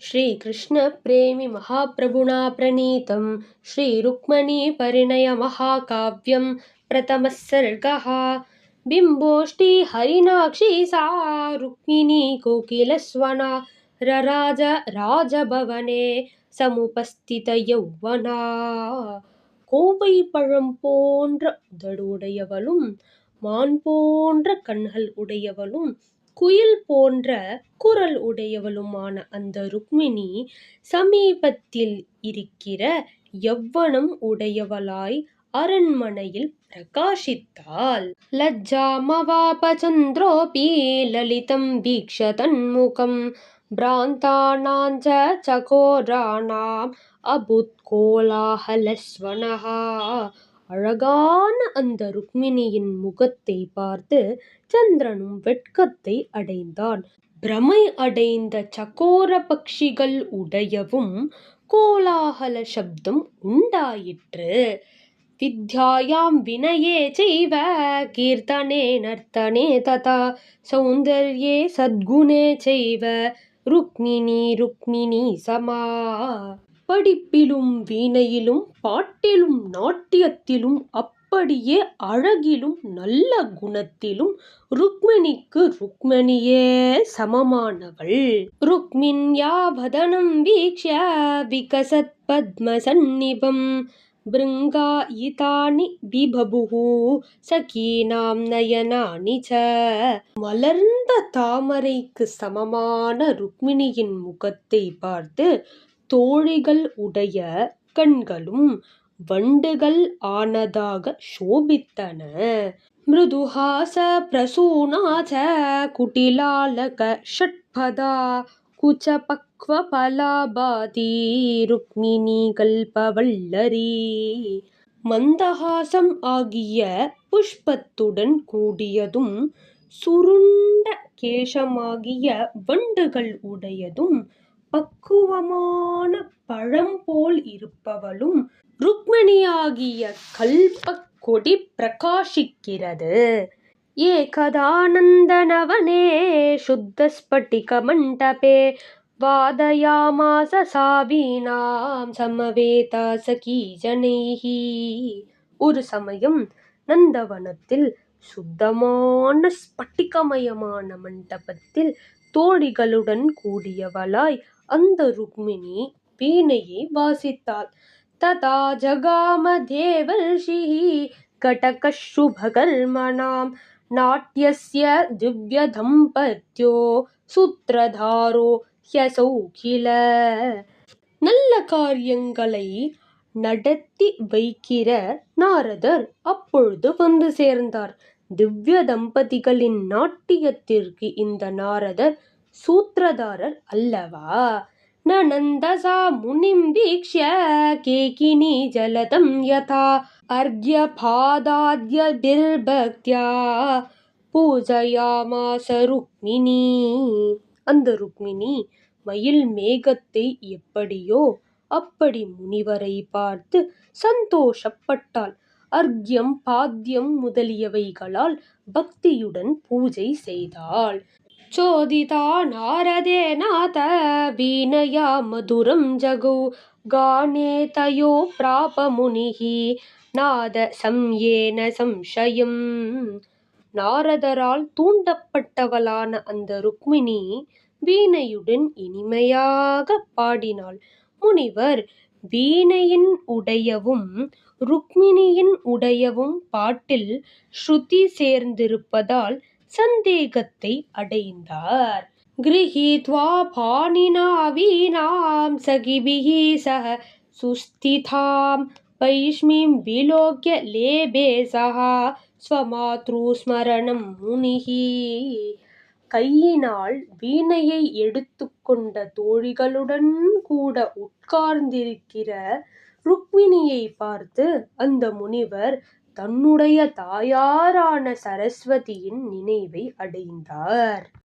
श्रीकृष्णप्रेमि महाप्रभुना प्रणीतं श्रीरुक्मिणीपरिणयमहाकाव्यं प्रथमः सर्गः। बिम्बोष्ठी हरिणाक्षी सा रुक्मिणी कोकिलस्वना रराज राजभवने समुपस्थितयौवना। கோவை பழம் போன்ற உதடுடையவளும் மான் போன்ற கண்கள் உடையவளும் குயில் போன்ற குரல் உடையவளுமான அந்த ருக்மிணி சமீபத்தில் இருக்கிற யவ்வனம் உடையவளாய் அரண்மனையில் பிரகாசித்தாள். லஜ்ஜாமவாபச்சந்திரோபி லலிதம் வீக்ஷ தன்முகம் பிராந்தானாஞ்ச சகோராணாம் அபுத் கோலாஹலஸ்வனஹ. அழகான அந்த ருக்மிணியின் முகத்தை பார்த்து சந்திரனும் வெட்கத்தை அடைந்தான். பிரமை அடைந்த சகோர பக்ஷிகள் உடையவும் கோலாகல சப்தம் உண்டாயிற்று. வித்யாயாம் வினயே செய்வ கீர்த்தனே நர்த்தனே ததா சௌந்தர்யே சத்குணே செய்வ ருக்மிணி ருக்மிணி சமா. படிப்பிலும் வீணையிலும் பாட்டிலும் நாட்டியத்திலும் அப்படியே அழகிலும் நல்ல குணத்திலும் ருக்மிணிக்கு ருக்மிணியே சமமானவள். ருக்மிண்யா வதனம் வீக்ஷ்ய விகசத் பத்ம சந்நிபம் பிருங்காயிதானி விபபுஹு சகீனாம் நயனானி ச. மலர்ந்த தாமரைக்கு சமமான ருக்மிணியின் முகத்தை பார்த்து தோழிகள் உடைய கண்களும் வண்டுகள் ஆனதாக சோபித்தன. மிருதுஹாச பிரசூனாச்ச குட்டிலாலக ஷட்பதா குச்ச பக்வ பலாபாதி ருக்மிணி கல்பவல்லரி. மந்தஹாசம் ஆகிய புஷ்பத்துடன் கூடியதும் சுருண்ட கேசமாகிய வண்டுகள் உடையதும் பக்குவமான பழம் போல் இருப்பவளும் ருக்மிணியாகிய கல்பக் கொடி பிரகாசிக்கிறது. ஏகதானந்தனவனே சுத்த ஸ்பட்டிக மண்டபே வாதயாமாச சாவீனாம் சமவேதா சகீ ஜனைஹி. ஒரு சமயம் நந்தவனத்தில் சுத்தமான ஸ்பட்டிகமயமான மண்டபத்தில் தோழிகளுடன் கூடியவளாய் அந்த ருக்மிணி வீணையை வாசித்தாள். ததா ஜகாம தேவர்ஷிஹ கடகசுபகர்மணாம் நாட்யஸ்ய திவ்ய தம்பத்யோ சூத்ரதாரோ ஹ்யசௌகில. நல்ல காரியங்களை நடத்தி வைக்கிற நாரதர் அப்பொழுது வந்து சேர்ந்தார். திவ்ய தம்பதிகளின் நாட்டியத்திற்கு இந்த நாரதர் சூத்ரதாரர் அல்லவா? நனந்தசா முனிம் வீக்ஷ்ய கேகினி ஜலதம் யதா அர்க்யபாதாத்யபிர்பக்த்யா பூஜயாமாச ருக்மிணி. அந்த ருக்மிணி மயில் மேகத்தை எப்படியோ அப்படி முனிவரை பார்த்து சந்தோஷப்பட்டாள். அர்க்யம் பாத்யம் முதலியவைகளால் பக்தியுடன் பூஜை செய்தாள். சோதிதா நாரதே நாத வீணயா மதுரம் ஜகௌ கானே தயோ பிராப முனிஹி நாத சம்யேன சம்சயம். நாரதரால் தூண்டப்பட்டவளான அந்த ருக்மிணி வீணையுடன் இனிமையாக பாடினாள். முனிவர் வீணையின் உடையவும் ருக்மிணியின் உடையவும் பாட்டில் ஸ்ருதி சேர்ந்திருப்பதால் சந்தேகத்தை அடைந்தார். கிரஹீத்வா பாணினா வீணாம் சகிபிஹி சஹ சுஸ்திதாம் வைஷ்மீம் விலோக்ய லேபே சஹ ஸ்வமாத்ரு ஸ்மரணம் முனிஹி. கையினால் வீணையை எடுத்துக்கொண்ட தோழிகளுடன் கூட உட்கார்ந்திருக்கிற ருக்மிணியை பார்த்து அந்த முனிவர் தன்னுடைய தாயாரான சரஸ்வதியின் நினைவை அடைந்தார்.